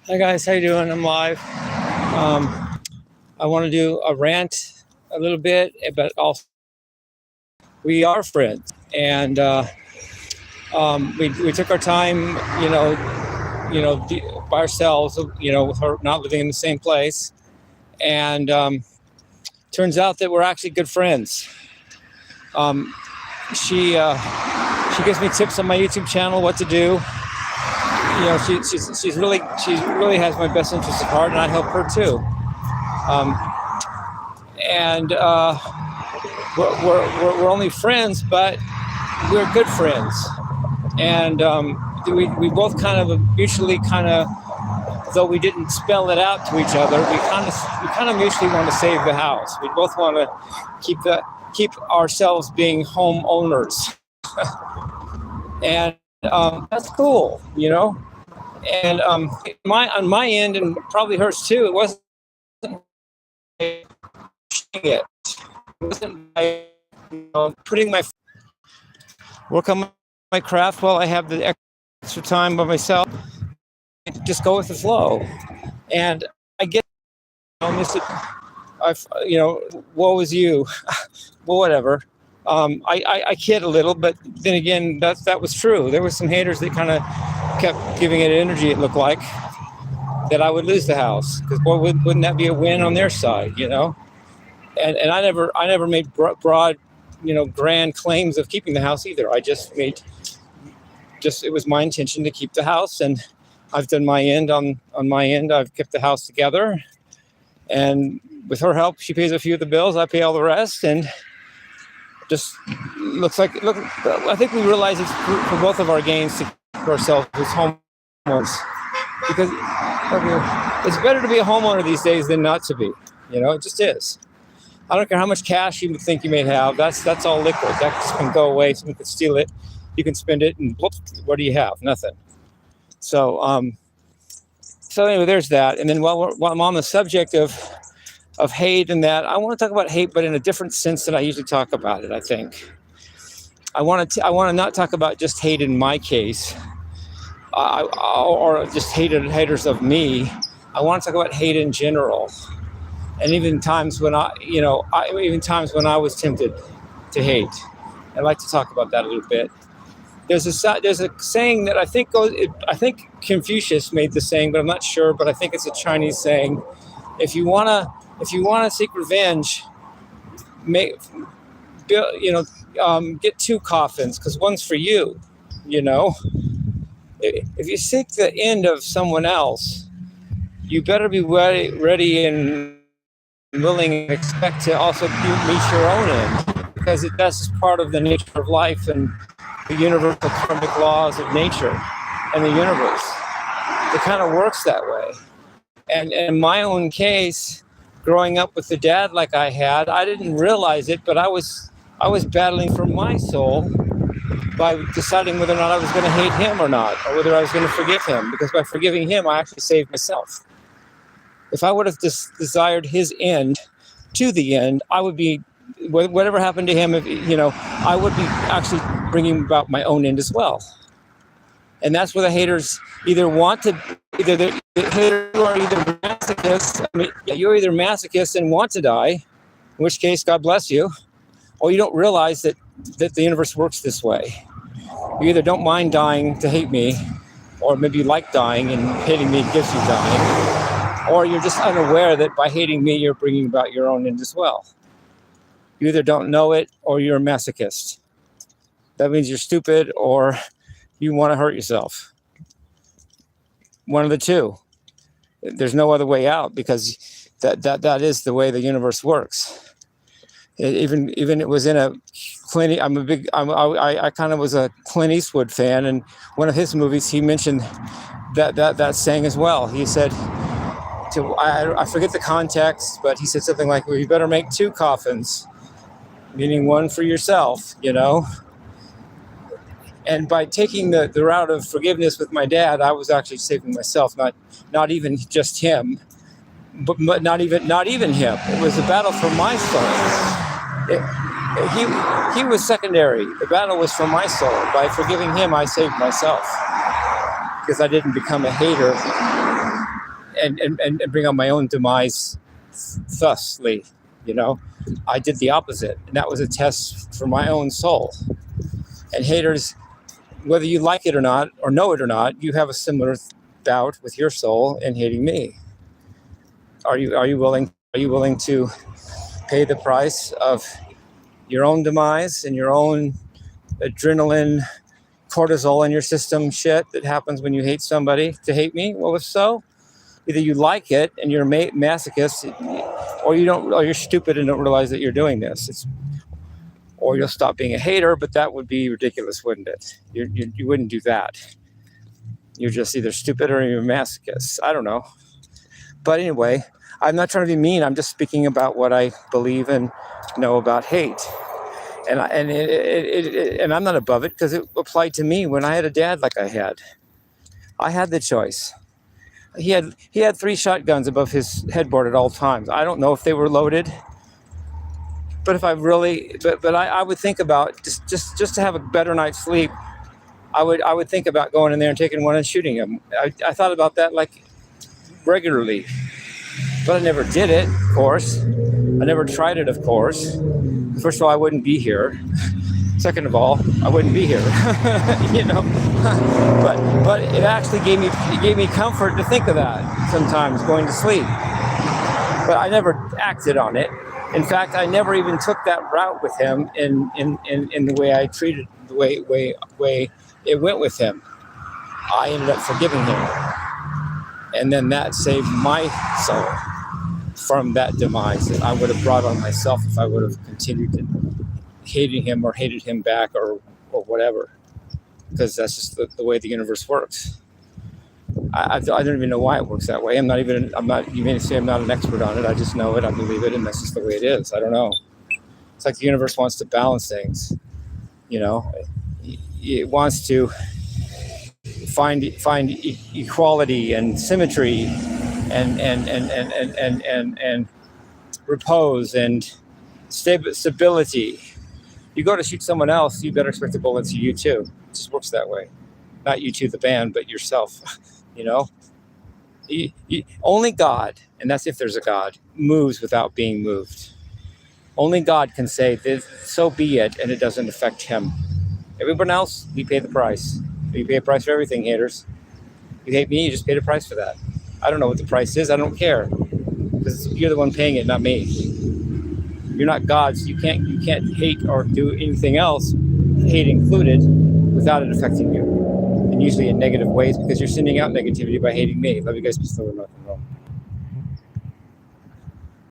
Hi guys, how you doing? I'm live. I want to do a rant a little bit, but also we are friends, and we took our time, by ourselves, with her not living in the same place, and turns out that we're actually good friends. She gives me tips on my YouTube channel what to do. She really has my best interest at heart, and I help her too. And we're only friends, but we're good friends. And we both kind of mutually though we didn't spell it out to each other, we kind of mutually want to save the house. We both want to keep ourselves being homeowners, and that's cool, And on my end, and probably hers too, it wasn't it. It wasn't putting my work on my craft while I have the extra time by myself. Just go with the flow, and I get woe is you. Well, whatever. I kid a little, but then again, that was true. There were some haters that kind of kept giving it energy. It looked like that I would lose the house, because boy, wouldn't that be a win on their side, And I never made broad, grand claims of keeping the house either. I just it was my intention to keep the house, and I've done my end on my end. I've kept the house together, and with her help, she pays a few of the bills. I pay all the rest, and just I think we realize it's for both of our gains to keep ourselves as homeowners, because it's better to be a homeowner these days than not to be. It just is. I don't care how much cash you think you may have. That's all liquid. That just can go away. Someone can steal it. You can spend it, and what do you have? Nothing. So anyway, there's that. And then while I'm on the subject of hate and that, I want to talk about hate, but in a different sense than I usually talk about it. I think I want to not talk about just hate in my case, or just haters of me. I want to talk about hate in general, and even times when I was tempted to hate. I'd like to talk about that a little bit. There's a saying that I think Confucius made the saying, but I'm not sure. But I think it's a Chinese saying. If you wanna seek revenge, get two coffins, because one's for you. If you seek the end of someone else, you better be ready and willing and expect to also meet your own end, because that's part of the nature of life and the universal karmic laws of nature and the universe. It kind of works that way. And in my own case, growing up with the dad like I had, I didn't realize it, but I was battling for my soul by deciding whether or not I was going to hate him or not, or whether I was going to forgive him, because by forgiving him, I actually saved myself. If I would have desired his end to the end, I would be, whatever happened to him, I would be actually bringing about my own end as well. And that's where the haters either the haters are either masochists. You're either masochists and want to die, in which case, God bless you, or you don't realize that the universe works this way. You either don't mind dying to hate me, or maybe you like dying and hating me gives you dying, or you're just unaware that by hating me, you're bringing about your own end as well. You either don't know it, or you're a masochist. That means you're stupid, or you want to hurt yourself. One of the two. There's no other way out, because that is the way the universe works. Even it was in a Clint. I kind of was a Clint Eastwood fan, and one of his movies he mentioned that saying as well. He said, I forget the context, but he said something like, "Well, you better make two coffins," meaning one for yourself, And by taking the route of forgiveness with my dad, I was actually saving myself, not even just him, but not even him. It was a battle for my soul. He was secondary. The battle was for my soul. By forgiving him, I saved myself, because I didn't become a hater and bring on my own demise thusly. I did the opposite, and that was a test for my own soul. And haters, whether you like it or not, or know it or not, you have a similar bout with your soul in hating me. Are you willing to pay the price of your own demise and your own adrenaline, cortisol in your system shit that happens when you hate somebody to hate me? Well, if so, either you like it and you're a masochist, or you're stupid and don't realize that you're doing this. Or you'll stop being a hater, but that would be ridiculous, wouldn't it? You wouldn't do that. You're just either stupid or you're a masochist. I don't know. But anyway, I'm not trying to be mean. I'm just speaking about what I believe and know about hate. And I'm not above it, because it applied to me when I had a dad like I had. I had the choice. He had 3 shotguns above his headboard at all times. I don't know if they were loaded, but if I would think about just to have a better night's sleep, I would think about going in there and taking one and shooting him. I thought about that like regularly, but I never did it, of course. I never tried it, of course. First of all, I wouldn't be here. Second of all, I wouldn't be here. But it actually gave me comfort to think of that sometimes going to sleep. But I never acted on it. In fact, I never even took that route with him in the way I treated, the way it went with him. I ended up forgiving him. And then that saved my soul from that demise that I would have brought on myself if I would have continued to hating him or hated him back or whatever. Because that's just the way the universe works. I don't even know why it works that way. You may say I'm not an expert on it. I just know it. I believe it. And that's just the way it is. I don't know. It's like the universe wants to balance things. It wants to find equality and symmetry and repose and stability. You go to shoot someone else, you better expect a bullet to you too. It just works that way. Not you two, the band, but yourself. Only God, and that's if there's a God, moves without being moved. Only God can say, so be it, and it doesn't affect him. Everyone else, we pay the price. You pay a price for everything, haters. You hate me, you just paid a price for that. I don't know what the price is. I don't care, because you're the one paying it, not me. You're not God, so you can't hate or do anything else, hate included, without it affecting you. And usually in negative ways, because you're sending out negativity by hating me. Love you guys, peace, love, and rock and roll.